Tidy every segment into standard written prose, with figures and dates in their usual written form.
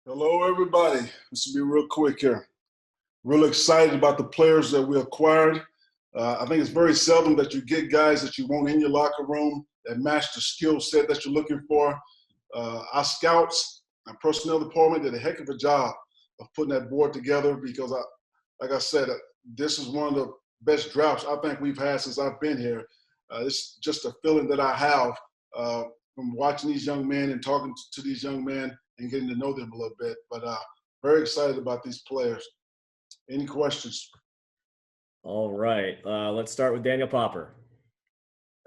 Hello, everybody. This will be real quick here. Real excited about the players that we acquired. I think it's very seldom that you get guys that you want in your locker room that match the skill set that you're looking for. Our scouts, our personnel department did a heck of a job of putting that board together because, like I said, this is one of the best drafts I think we've had since I've been here. It's just a feeling that I have from watching these young men and talking to these young men and getting to know them a little bit. But very excited about these players. Any questions? All right. Let's start with Daniel Popper.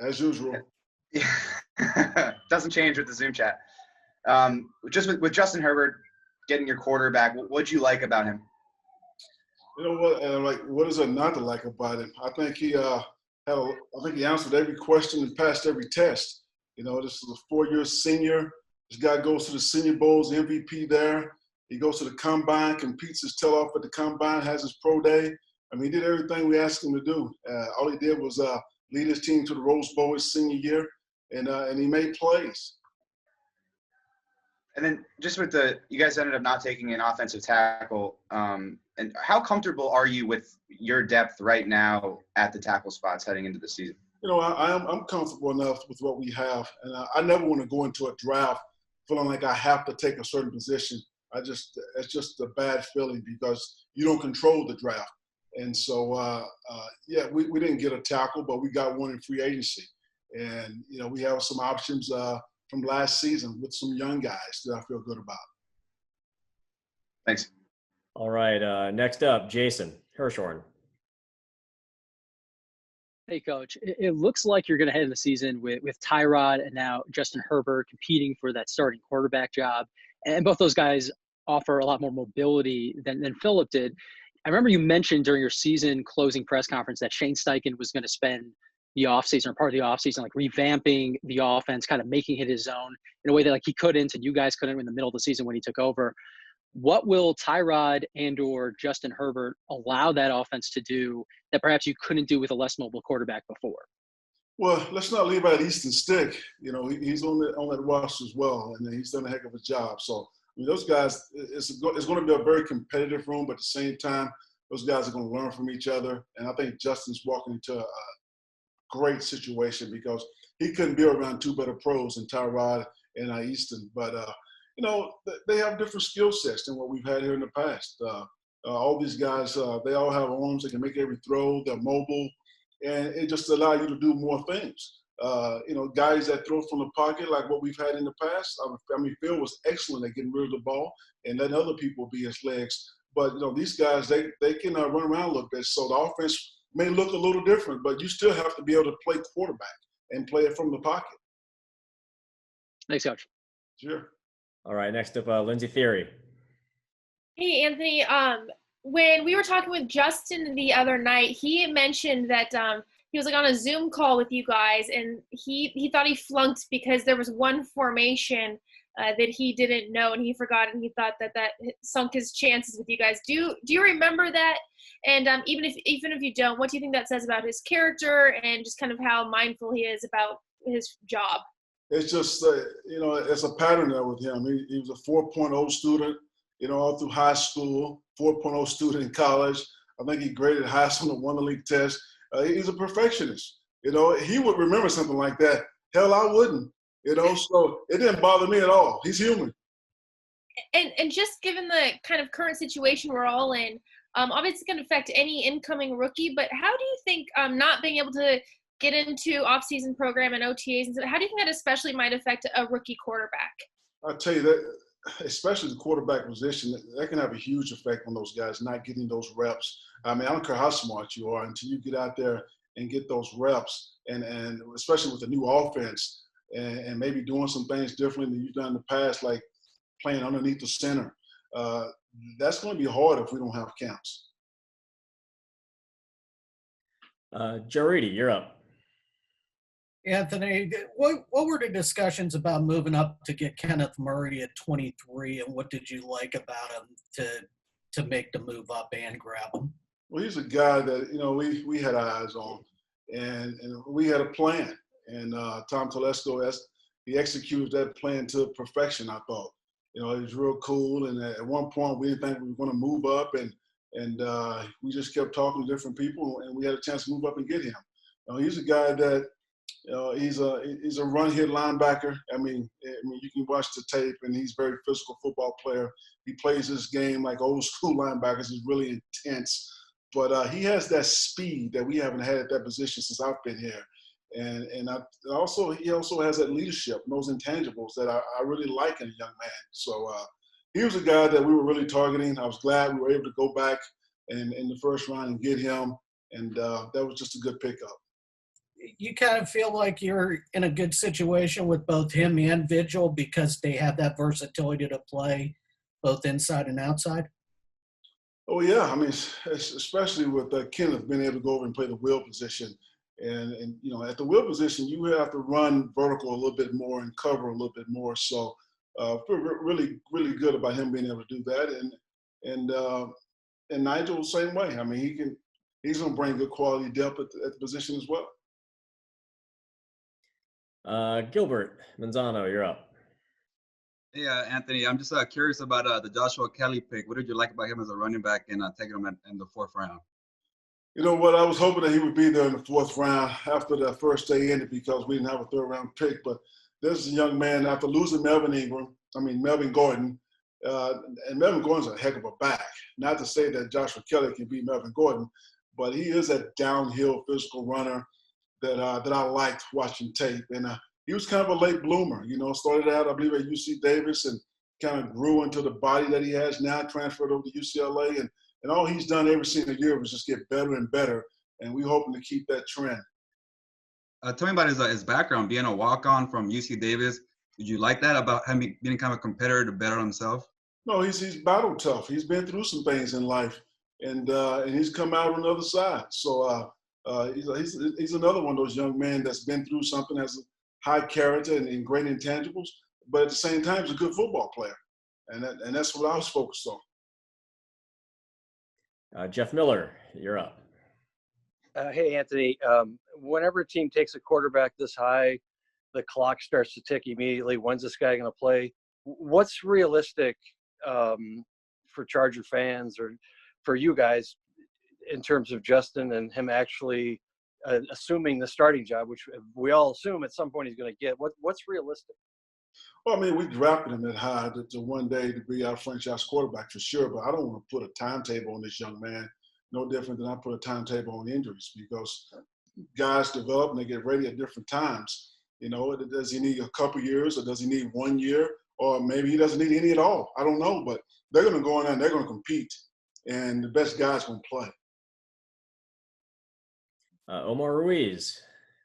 As usual. Yeah. Doesn't change with the Zoom chat. Just with Justin Herbert getting your quarterback, what'd you like about him? You know what? What is there not to like about him? I think he he answered every question and passed every test. You know, this is a 4-year senior. This guy goes to the Senior Bowls, MVP there. He goes to the combine, competes his tail off at the combine, has his pro day. I mean, he did everything we asked him to do. All he did was lead his team to the Rose Bowl his senior year, and he made plays. And then just with you guys ended up not taking an offensive tackle. And how comfortable are you with your depth right now at the tackle spots heading into the season? You know, I'm comfortable enough with what we have, and I never want to go into a draft feeling like I have to take a certain position. It's just a bad feeling because you don't control the draft. And so, we didn't get a tackle, but we got one in free agency. And, you know, we have some options from last season with some young guys that I feel good about. Thanks. All right. Next up, Jason Hirschhorn. Hey, Coach. It looks like you're going to head in the season with Tyrod and now Justin Herbert competing for that starting quarterback job. And both those guys offer a lot more mobility than Phillip did. I remember you mentioned during your season closing press conference that Shane Steichen was going to spend the offseason or part of the offseason like revamping the offense, kind of making it his own in a way that like he couldn't and you guys couldn't in the middle of the season when he took over. What will Tyrod and or Justin Herbert allow that offense to do that perhaps you couldn't do with a less mobile quarterback before? Well, let's not leave out Easton Stick. You know, he's on that roster as well, and he's done a heck of a job. So, I mean, those guys, it's going to be a very competitive room, but at the same time, those guys are going to learn from each other. And I think Justin's walking into a great situation because he couldn't be around two better pros than Tyrod and Easton. But, you know, they have different skill sets than what we've had here in the past. All these guys, they all have arms. They can make every throw. They're mobile. And it just allows you to do more things. You know, guys that throw from the pocket like what we've had in the past. I mean, Phil was excellent at getting rid of the ball and letting other people be his legs. But, you know, these guys, they can run around a little bit. So the offense may look a little different, but you still have to be able to play quarterback and play it from the pocket. Thanks, Coach. Sure. All right, next up, Lindsay Theory. Hey, Anthony. When we were talking with Justin the other night, he mentioned that he was like on a Zoom call with you guys, and he thought he flunked because there was one formation that he didn't know and he forgot, and he thought that sunk his chances with you guys. Do you remember that? And even if you don't, what do you think that says about his character and just kind of how mindful he is about his job? It's just, you know, it's a pattern there with him. He was a 4.0 student, you know, all through high school, 4.0 student in college. I think he graded highest on the Wonder League test. He's a perfectionist. You know, he would remember something like that. Hell, I wouldn't. You know, so it didn't bother me at all. He's human. And just given the kind of current situation we're all in, obviously it's going to affect any incoming rookie, but how do you think not being able to get into Offseason Program and OTAs, and how do you think that especially might affect a rookie quarterback? I'll tell you that, especially the quarterback position, that can have a huge effect on those guys not getting those reps. I mean, I don't care how smart you are until you get out there and get those reps, and especially with the new offense and maybe doing some things differently than you've done in the past, like playing underneath the center. That's going to be hard if we don't have camps. Joe Reedy, you're up. Anthony, what were the discussions about moving up to get Kenneth Murray at 23, and what did you like about him to make the move up and grab him? Well, he's a guy that, you know, we had our eyes on, and we had a plan. And Tom Telesco, he executed that plan to perfection, I thought. You know, he was real cool. And at one point, we didn't think we were going to move up, and we just kept talking to different people, and we had a chance to move up and get him. You know, he's a guy that he's a run-hit linebacker. I mean, you can watch the tape, and he's a very physical football player. He plays this game like old school linebackers. He's really intense. But he has that speed that we haven't had at that position since I've been here. And he also has that leadership and those intangibles that I really like in a young man. So he was a guy that we were really targeting. I was glad we were able to go back in the first round and get him. And that was just a good pickup. You kind of feel like you're in a good situation with both him and Vigil because they have that versatility to play both inside and outside? Oh, yeah. I mean, especially with Kenneth being able to go over and play the wheel position. And you know, at the wheel position, you have to run vertical a little bit more and cover a little bit more. So feel really, really good about him being able to do that. And Nigel the same way. I mean, he's going to bring good quality depth at the position as well. Gilbert Manzano, you're up. Hey, Anthony, I'm just curious about the Joshua Kelly pick. What did you like about him as a running back and taking him in the 4th round? You know what? I was hoping that he would be there in the 4th round after that first day ended because we didn't have a 3rd round pick. But this is a young man after losing Melvin Gordon, and Melvin Gordon's a heck of a back. Not to say that Joshua Kelly can beat Melvin Gordon, but he is a downhill physical runner that I liked watching tape. And he was kind of a late bloomer. You know, started out, I believe, at UC Davis and kind of grew into the body that he has now, transferred over to UCLA. And all he's done every single year was just get better and better. And we're hoping to keep that trend. Tell me about his background, being a walk-on from UC Davis. Did you like that about him being kind of a competitor to better himself? No, he's battle tough. He's been through some things in life, and he's come out on the other side. So he's another one of those young men that's been through something, has a high character and great intangibles, but at the same time, he's a good football player, and that's what I was focused on. Jeff Miller, you're up. Hey, Anthony. Whenever a team takes a quarterback this high, the clock starts to tick immediately. When's this guy going to play? What's realistic for Charger fans or for you guys in terms of Justin and him actually assuming the starting job, which we all assume at some point he's going to get? What's realistic? Well, I mean, we drafted him that high to one day to be our franchise quarterback for sure, but I don't want to put a timetable on this young man, no different than I put a timetable on injuries, because guys develop and they get ready at different times. You know, does he need a couple years, or does he need 1 year, or maybe he doesn't need any at all? I don't know, but they're going to go in there and they're going to compete, and the best guys going to play. Omar Ruiz,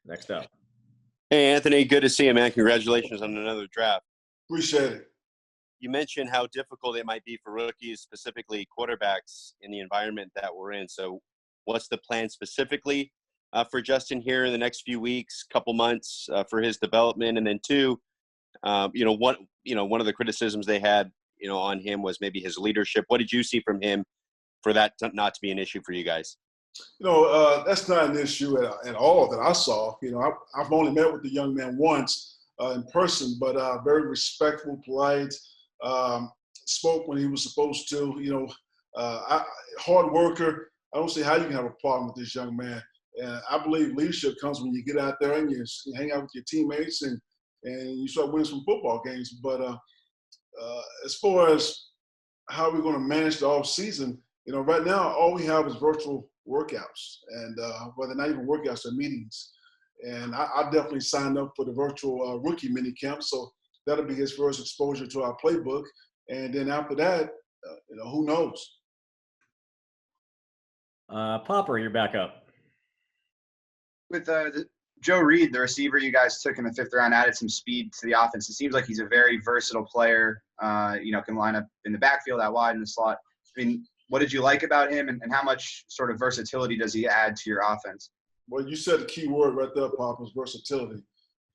next up. Hey, Anthony, good to see you, man. Congratulations on another draft. Appreciate it. You mentioned how difficult it might be for rookies, specifically quarterbacks, in the environment that we're in. So what's the plan specifically for Justin here in the next few weeks, couple months for his development? And then two, one of the criticisms they had, on him was maybe his leadership. What did you see from him for that not to be an issue for you guys? That's not an issue at all that I saw. I've only met with the young man once in person, but very respectful, polite, spoke when he was supposed to, hard worker. I don't see how you can have a problem with this young man. And I believe leadership comes when you get out there and you hang out with your teammates and you start winning some football games. But as far as how we're going to manage the off season, right now all we have is virtual workouts, and whether not even workouts or meetings. And I definitely signed up for the virtual rookie mini camp, so that'll be his first exposure to our playbook. And then after that, who knows? Popper, you're back up. With Joe Reed, the receiver you guys took in the 5th round, added some speed to the offense. It seems like he's a very versatile player. Can line up in the backfield, out wide, in the slot. I mean, what did you like about him, and how much sort of versatility does he add to your offense? Well, you said the key word right there, Pop, is versatility.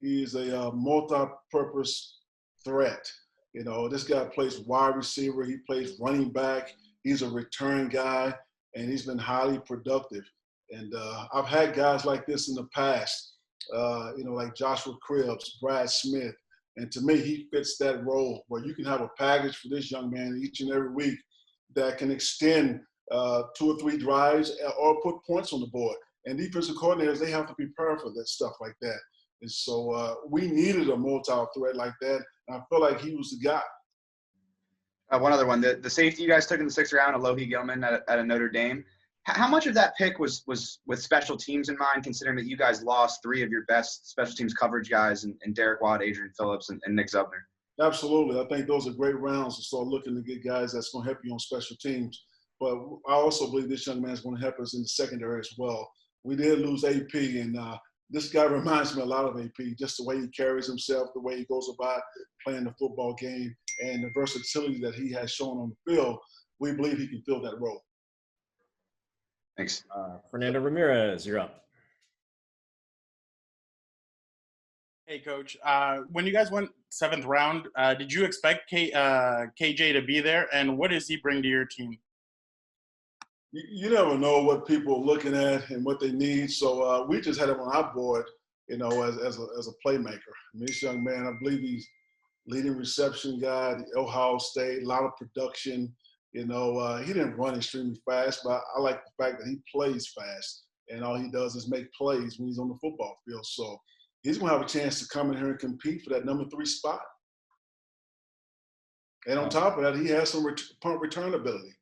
He's a multi-purpose threat. This guy plays wide receiver. He plays running back. He's a return guy, and he's been highly productive. And I've had guys like this in the past, like Joshua Cribbs, Brad Smith, And to me, he fits that role where you can have a package for this young man each and every week that can extend 2 or 3 drives or put points on the board. And defensive coordinators, they have to prepare for that stuff like that. And so we needed a multi-threat like that. And I feel like he was the guy. One other one, the safety you guys took in the 6th round, Alohi Gilman at a Notre Dame. How much of that pick was with special teams in mind, considering that you guys lost 3 of your best special teams coverage guys in Derek Watt, Adrian Phillips, and Nick Zubner? Absolutely. I think those are great rounds to start looking to get guys that's going to help you on special teams. But I also believe this young man is going to help us in the secondary as well. We did lose AP, and this guy reminds me a lot of AP, just the way he carries himself, the way he goes about playing the football game, and the versatility that he has shown on the field. We believe he can fill that role. Thanks. Fernando Ramirez, you're up. Hey, Coach. When you guys went 7th round, did you expect KJ to be there, and what does he bring to your team? You never know what people are looking at and what they need. So we just had him on our board, as a playmaker. I mean, this young man, I believe he's leading reception guy at Ohio State, a lot of production. He didn't run extremely fast, but I like the fact that he plays fast, and all he does is make plays when he's on the football field. So he's going to have a chance to come in here and compete for that number 3 spot. And on top of that, he has some punt return ability.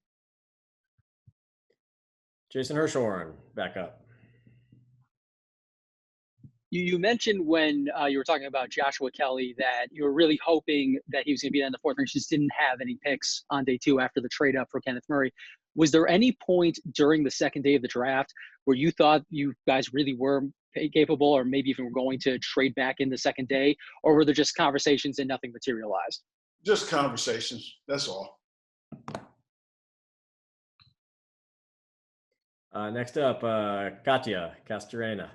Jason Hirschhorn, back up. You mentioned when you were talking about Joshua Kelly that you were really hoping that he was going to be in the 4th range. Just didn't have any picks on day 2 after the trade up for Kenneth Murray. Was there any point during the 2nd day of the draft where you thought you guys really were capable, or maybe even were going to trade back in the 2nd day, or were there just conversations and nothing materialized? Just conversations. That's all. Next up, Katya Castorena.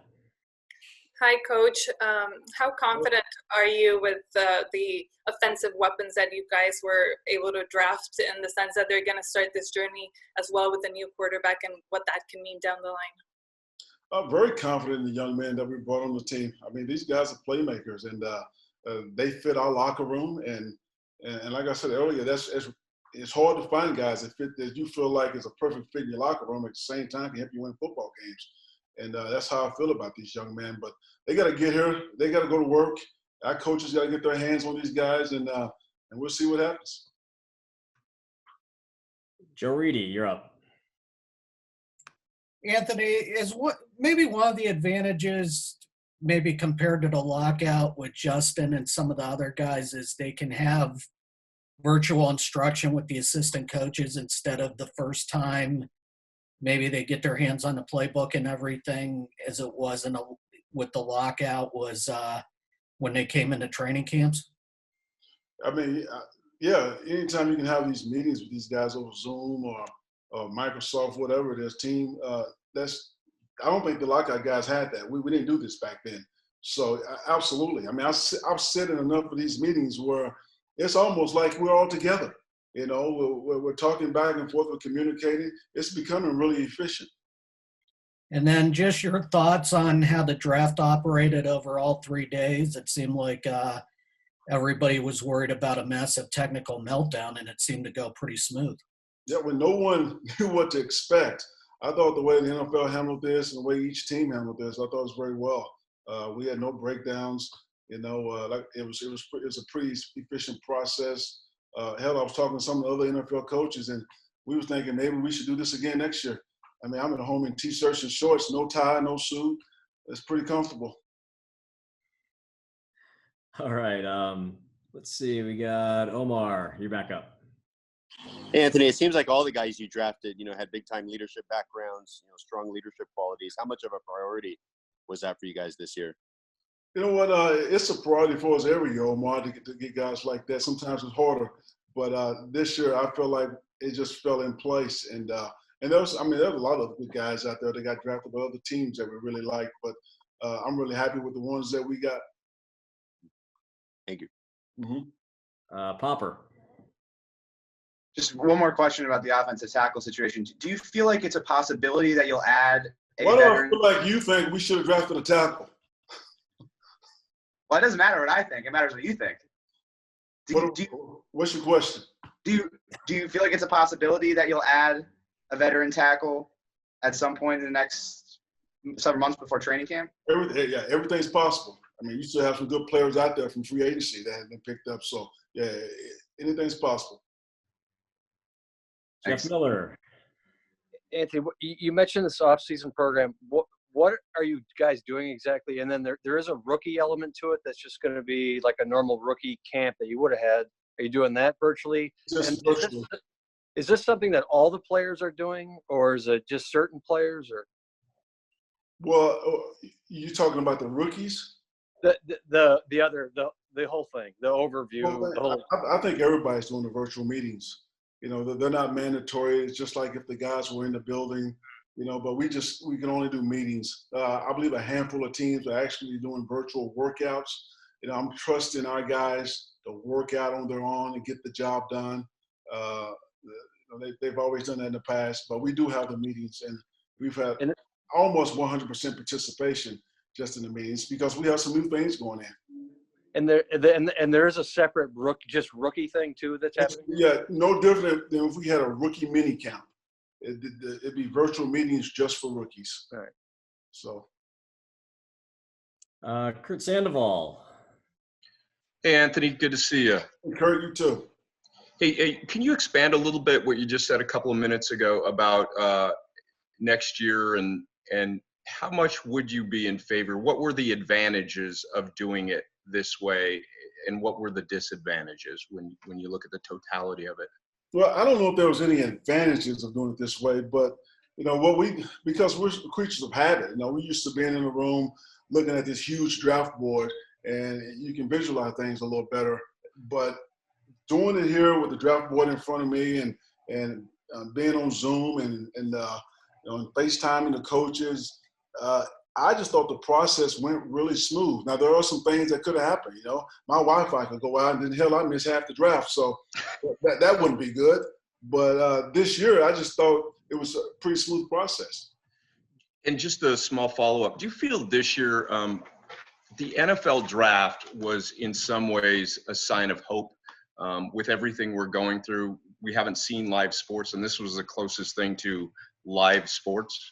Hi, Coach. How confident are you with the offensive weapons that you guys were able to draft, in the sense that they're going to start this journey as well with a new quarterback, and what that can mean down the line? I'm very confident in the young men that we brought on the team. I mean, these guys are playmakers, and they fit our locker room. And like I said earlier, it's hard to find guys that you feel like is a perfect fit in your locker room at the same time can help you win football games. And that's how I feel about these young men. But they got to get here. They got to go to work. Our coaches got to get their hands on these guys, and we'll see what happens. Joe Reedy, you're up. Anthony, is maybe one of the advantages, maybe compared to the lockout with Justin and some of the other guys, is they can have virtual instruction with the assistant coaches instead of the first time maybe they get their hands on the playbook and everything, as it was with the lockout was when they came into training camps? I mean, yeah, anytime you can have these meetings with these guys over Zoom or Microsoft, whatever it is, team, I don't think the lockout guys had that. We didn't do this back then. So absolutely. I mean, I've sat in enough of these meetings where it's almost like we're all together. We're talking back and forth, we're communicating. It's becoming really efficient. And then just your thoughts on how the draft operated over all 3 days. It seemed like everybody was worried about a massive technical meltdown, and it seemed to go pretty smooth. Yeah, when no one knew what to expect, I thought the way the NFL handled this and the way each team handled this, I thought it was very well. We had no breakdowns. It was a pretty efficient process. Hell, I was talking to some of the other NFL coaches, and we were thinking maybe we should do this again next year. I mean, I'm at home in T-shirts and shorts, no tie, no suit. It's pretty comfortable. All right. Let's see. We got Omar. You're back up. Anthony, it seems like all the guys you drafted, had big-time leadership backgrounds, strong leadership qualities. How much of a priority was that for you guys this year? You know what? It's a priority for us every year, Omar, to get guys like that. Sometimes it's harder, but this year I feel like it just fell in place. And there was a lot of good guys out there that got drafted by other teams that we really liked. But I'm really happy with the ones that we got. Thank you. Mm-hmm. Popper. Just one more question about the offensive tackle situation. Do you feel like it's a possibility that you'll add a Why do I veteran? feel like you think we should have drafted a tackle? Well, it doesn't matter what I think. It matters what you think. What's your question? Do you feel like it's a possibility that you'll add a veteran tackle at some point in the next several months before training camp? Everything's possible. I mean, you still have some good players out there from free agency that have been picked up. So, yeah, anything's possible. Jeff Miller. Anthony, you mentioned this offseason program. What are you guys doing exactly? And then there is a rookie element to it that's just going to be like a normal rookie camp that you would have had. Are you doing that virtually? Just virtually. Is this something that all the players are doing, or is it just certain players? Or well, you talking about the rookies? The whole thing, the overview. I think everybody's doing the virtual meetings. You know, they're not mandatory. It's just like if the guys were in the building, you know, but we can only do meetings. I believe a handful of teams are actually doing virtual workouts. You know, I'm trusting our guys to work out on their own and get the job done. They've always done that in the past, but we do have the meetings, and we've had almost 100% participation just in the meetings because we have some new things going in. And there is a separate rookie thing too that's happening. Yeah, no different than if we had a rookie mini camp. It'd be virtual meetings just for rookies. All right. So, Kurt Sandoval. Hey, Anthony, good to see you. Hey, Kurt, you too. Hey, can you expand a little bit what you just said a couple of minutes ago about next year and how much would you be in favor? What were the advantages of doing it this way, and what were the disadvantages when you look at the totality of it? Well, I don't know if there was any advantages of doing it this way, but you know because we're creatures of habit. You know, we used to being in a room looking at this huge draft board, and you can visualize things a little better. But doing it here with the draft board in front of me and being on Zoom and FaceTiming the coaches, I just thought the process went really smooth. Now, there are some things that could have happened. You know, my Wi-Fi could go out, and then hell, I miss half the draft. So that wouldn't be good. But this year, I just thought it was a pretty smooth process. And just a small follow-up. Do you feel this year the NFL draft was in some ways a sign of hope with everything we're going through? We haven't seen live sports, and this was the closest thing to live sports.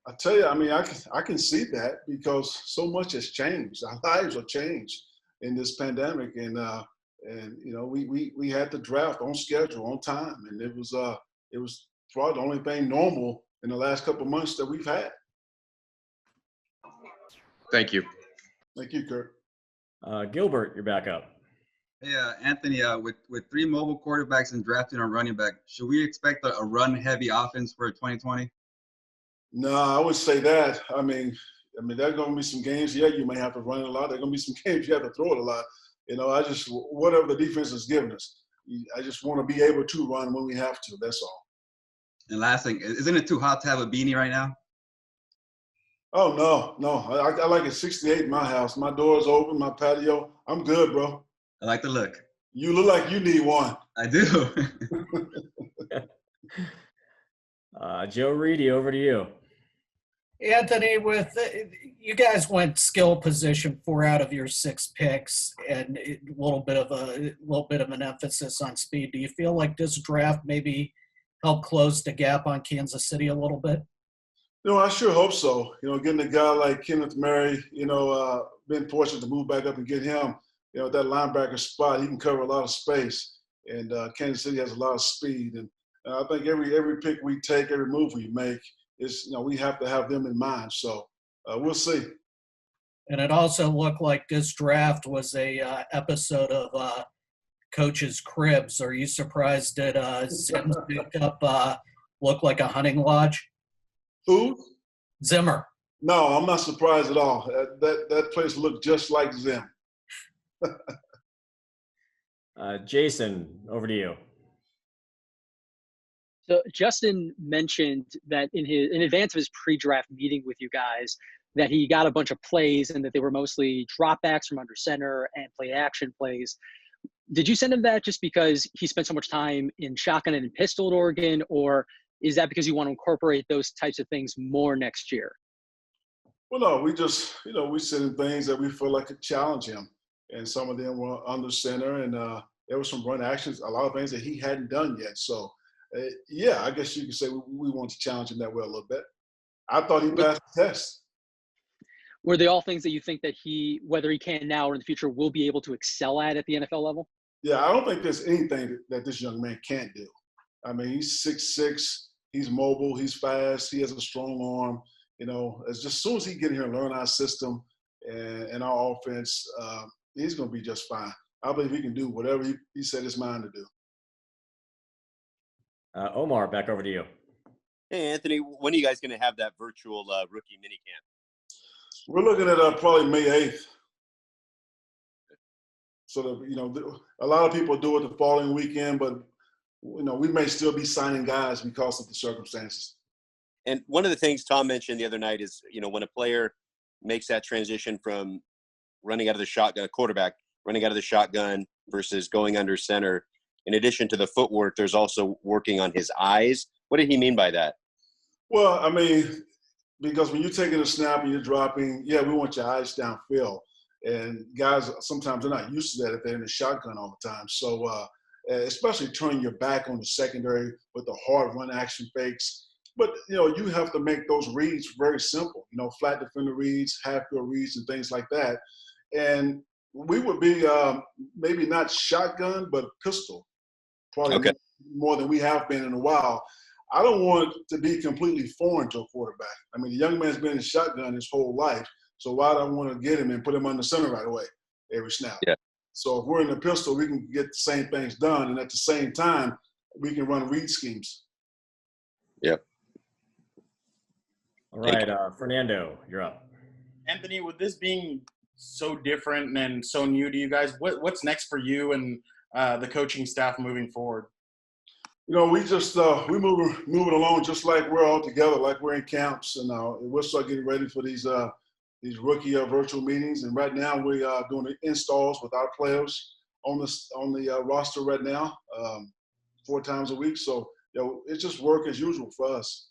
I tell you, I mean, I can see that because so much has changed. Our lives are changed in this pandemic, and you know, we had the draft on schedule, on time, and it was probably the only thing normal in the last couple of months that we've had. Thank you. Thank you, Kurt. Gilbert, you're back up. Yeah, Anthony, with three mobile quarterbacks and drafting a running back, should we expect a run-heavy offense for 2020? No, I would say that. I mean, there's going to be some games. Yeah, you may have to run it a lot. There's going to be some games you have to throw it a lot. You know, whatever the defense is giving us, I just want to be able to run when we have to. That's all. And last thing, isn't it too hot to have a beanie right now? Oh, no. I like it 68 in my house. My door's open, my patio. I'm good, bro. I like the look. You look like you need one. I do. Joe Reedy, over to you. Anthony, you guys went skill position 4 out of your 6 picks, and a little bit of an emphasis on speed. Do you feel like this draft maybe helped close the gap on Kansas City a little bit? You know, I sure hope so. You know, getting a guy like Kenneth Murray, you know, been fortunate to move back up and get him. You know, that linebacker spot, he can cover a lot of space, and Kansas City has a lot of speed. And I think every pick we take, every move we make, is, you know, we have to have them in mind. So we'll see. And it also looked like this draft was a episode of Coach's Cribs. Are you surprised that Zim's picked up looked like a hunting lodge? Who? Zimmer. No, I'm not surprised at all. That place looked just like Zim. Jason, over to you. So Justin mentioned that in advance of his pre-draft meeting with you guys, that he got a bunch of plays and that they were mostly dropbacks from under center and play action plays. Did you send him that just because he spent so much time in shotgun and in pistol at Oregon, or is that because you want to incorporate those types of things more next year? Well, no, we just, you know, we send him things that we feel like could challenge him. and some of them were under center, and there were some run actions, a lot of things that he hadn't done yet. So, yeah, I guess you could say we want to challenge him that way a little bit. I thought he passed the test. Were they all things that you think that he, whether he can now or in the future, will be able to excel at the NFL level? Yeah, I don't think there's anything that this young man can't do. I mean, he's 6'6", he's mobile, he's fast, he has a strong arm. You know, as soon as he get here and learn our system and our offense, he's going to be just fine. I believe he can do whatever he set his mind to do. Omar, back over to you. Hey, Anthony, when are you guys going to have that virtual rookie minicamp? We're looking at probably May 8th. So that, you know, a lot of people do it the following weekend, but, you know, we may still be signing guys because of the circumstances. And one of the things Tom mentioned the other night is, you know, when a player makes that transition from running out of the shotgun, a quarterback running out of the shotgun versus going under center, in addition to the footwork, there's also working on his eyes. What did he mean by that? Well, I mean, because when you're taking a snap and you're dropping, yeah, we want your eyes downfield. And guys, sometimes they're not used to that if they're in the shotgun all the time. So especially turning your back on the secondary with the hard run action fakes. But, you know, you have to make those reads very simple, you know, flat defender reads, half-field reads, and things like that. And we would be maybe not shotgun, but pistol, probably more than we have been in a while. I don't want it to be completely foreign to a quarterback. I mean, the young man's been in shotgun his whole life, so why do I want to get him and put him under center right away every snap? Yeah. So if we're in the pistol, we can get the same things done, and at the same time, we can run read schemes. Yep. All right, Fernando, you're up. Anthony, with this being so different and so new to you guys, what's next for you and the coaching staff moving forward? You know, we just we moving along just like we're all together, like we're in camps, and we'll start getting ready for these rookie virtual meetings. And right now we are doing the installs with our players on the roster right now, 4 times a week. So, you know, it's just work as usual for us.